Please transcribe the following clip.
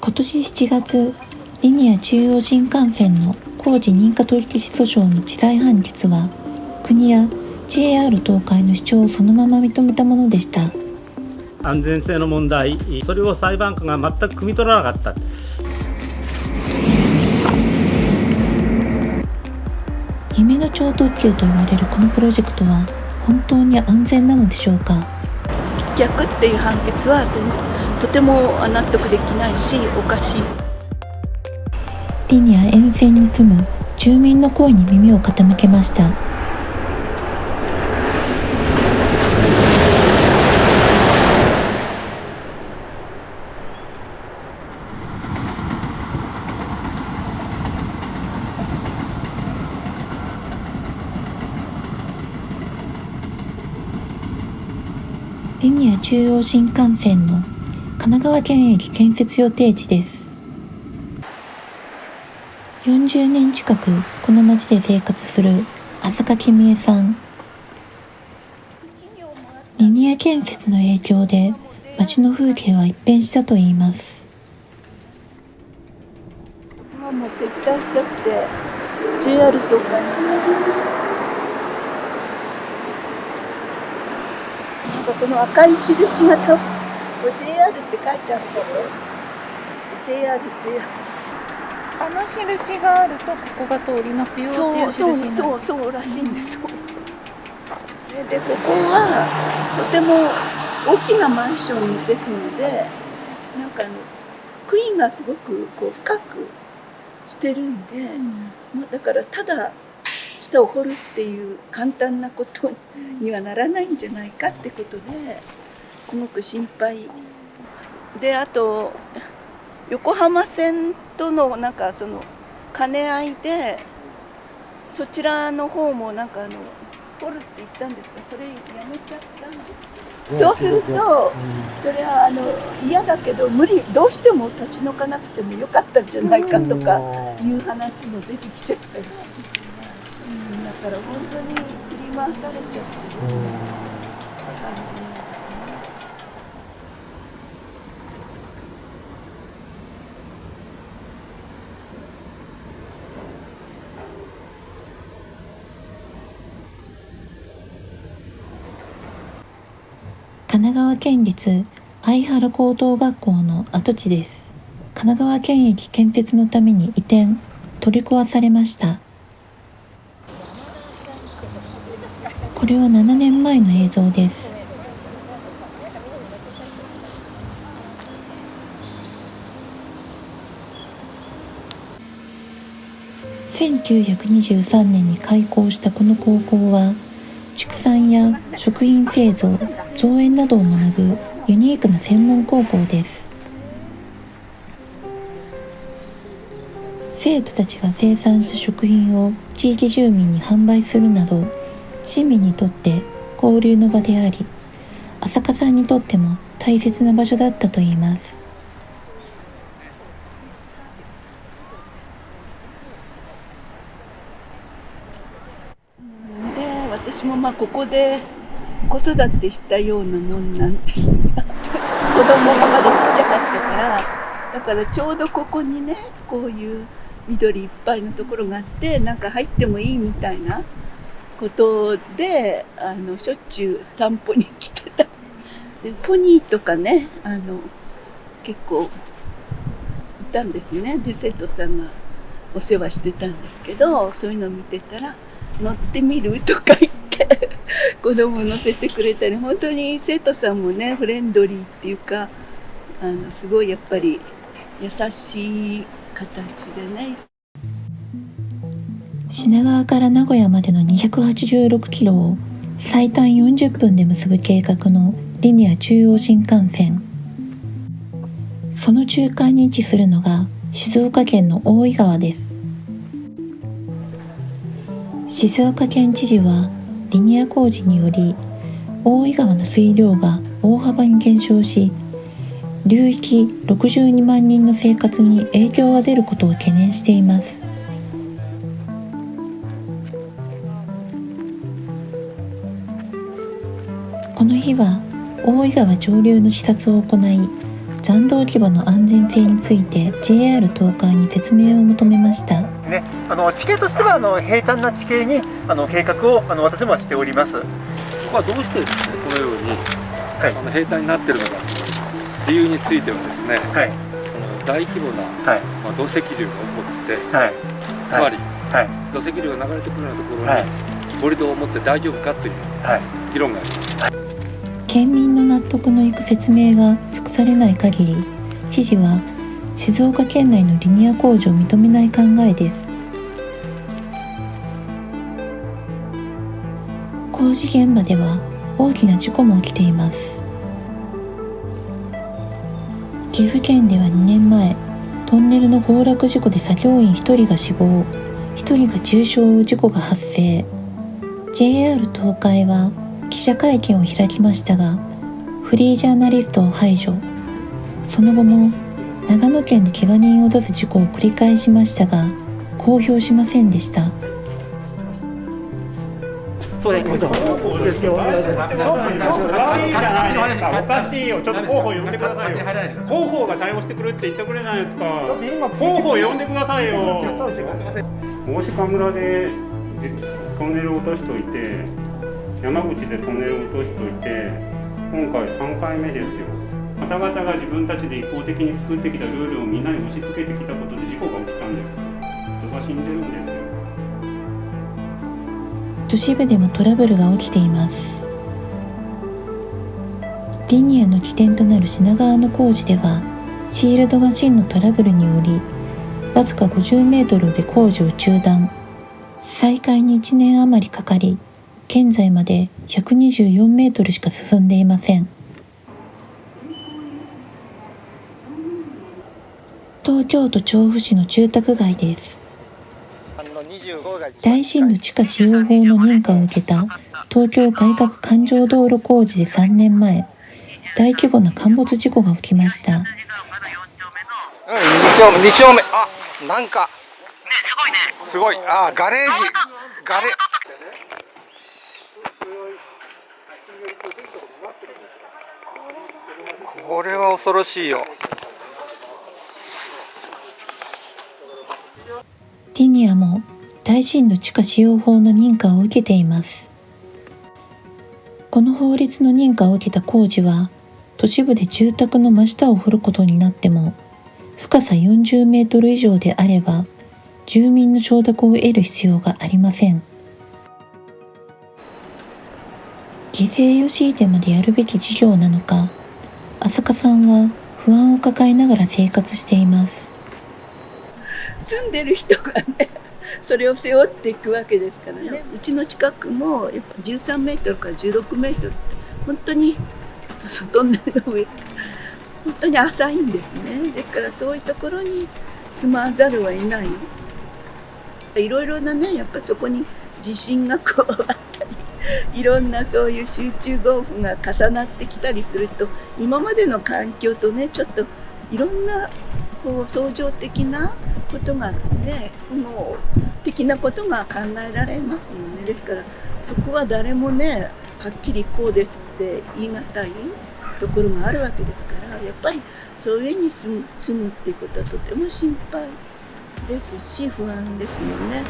今年7月、リニア中央新幹線の工事認可取り消し訴訟の地裁判決は、国や JR 東海の主張をそのまま認めたものでした。安全性の問題、それを裁判官が全く汲み取らなかった。夢の超特急と言われるこのプロジェクトは本当に安全なのでしょうか。棄却っていう判決はとても納得できないし、おかしい。リニア沿線に住む住民の声に耳を傾けました。リニア中央新幹線の神奈川県駅建設予定地です。40年近くこの町で生活する浅香君江さん。リニア建設の影響で町の風景は一変したといいます。もう撤退しちゃって JR 東海にこの赤い印がJR って書いてあるでしょ。 JR あの印があるとここが通りますよっていう印になる。そうらしいんですよ。でここはとても大きなマンションですので、なんか杭がすごくこう深くしてるんで、だからただ下を掘るっていう簡単なことにはならないんじゃないかってことですごく心配で、あと横浜線とのなんかその兼ね合いでそちらの方もなんか掘るって言ったんですが、それやめちゃったんです。そうするとそれは嫌だけどどうしても立ち退かなくてもよかったんじゃないかとかいう話も出てきちゃったり、だから本当に振り回されちゃってる感じ。神奈川県立相原高等学校の跡地です。神奈川県駅建設のために移転、取り壊されました。これは7年前の映像です。1923年に開校したこの高校は、畜産や食品製造、造園などを学ぶユニークな専門高校です。生徒たちが生産した食品を地域住民に販売するなど、市民にとって交流の場であり、浅香さんにとっても大切な場所だったといいます。私もここで子育てしたようなもんなんですが子供がまだちっちゃかったから、だからちょうどここにね、こういう緑いっぱいのところがあって、なんか入ってもいいみたいなことでしょっちゅう散歩に来てた。でポニーとかね結構いたんですね。で生徒さんがお世話してたんですけど、そういうのを見てたら乗ってみるとか言って子供を乗せてくれたり、本当に生徒さんもねフレンドリーっていうかすごいやっぱり優しい形でね。品川から名古屋までの286キロを最短40分で結ぶ計画のリニア中央新幹線。その中間に位置するのが静岡県の大井川です。静岡県知事はリニア工事により大井川の水量が大幅に減少し、流域62万人の生活に影響が出ることを懸念しています。この日は大井川上流の視察を行い、残土置き場の安全性について JR 東海に説明を求めました。ね、地形としては平坦な地形に計画を私もしております。ここはどうしてですね、このように、平坦になっているのか理由についてはですね、大規模な、土石流が起こって、つまり、土石流が流れてくるようなところに盛り土を持って大丈夫かという議論があります。県民の納得のいく説明が尽くされない限り、知事は静岡県内のリニア工事を認めない考えです。工事現場では大きな事故も起きています。岐阜県では2年前、トンネルの崩落事故で作業員1人が死亡、1人が重傷を負う事故が発生。 JR 東海は記者会見を開きましたが、フリージャーナリストを排除。その後も長野県で怪我人を出す事故を繰り返しましたが、公表しませんでした。おかしいよ、ちょっと広報呼んでくださいよ。広報が対応してくるって言ってくれないですか。広報呼んでくださいよ。大鹿村でトンネルを落としといて、山口でトンネルを落としといて、今回3回目ですよ。あなた方が自分たちで一方的に作ってきたルールをみんなに押し付けてきたことで事故が起きたんです。人が死んでるんですよ。都市部でもトラブルが起きています。リニアの起点となる品川の工事では、シールドマシンのトラブルによりわずか50メートルで工事を中断。再開に1年余りかかり、現在まで124メートルしか進んでいません。東京都調布市の住宅街です。大震度地下使用法の認可を受けた東京外郭環状道路工事で3年前、大規模な陥没事故が起きました。2丁目、なんかすごい、ガレージ、これは恐ろしいよ。リニアも大震度地下使用法の認可を受けています。この法律の認可を受けた工事は、都市部で住宅の真下を掘ることになっても、深さ40メートル以上であれば、住民の承諾を得る必要がありません。犠牲を強いてまでやるべき事業なのか、浅香さんは不安を抱えながら生活しています。住んでる人がね、それを背負っていくわけですからね。うちの近くもやっぱ13メートルから16メートルって本当にトンネルの上、本当に浅いんですね。ですからそういうところに住まざるを得ない。いろいろなね、やっぱそこに地震がこうあったり、いろんなそういう集中豪雨が重なってきたりすると、今までの環境とね、ちょっといろんなこう相乗的なことがね、複合的なことが考えられますよね。ですからそこは誰もね、はっきりこうですって言い難いところがあるわけですから、やっぱりそういう家に住むっていうことはとても心配ですし、不安ですよね。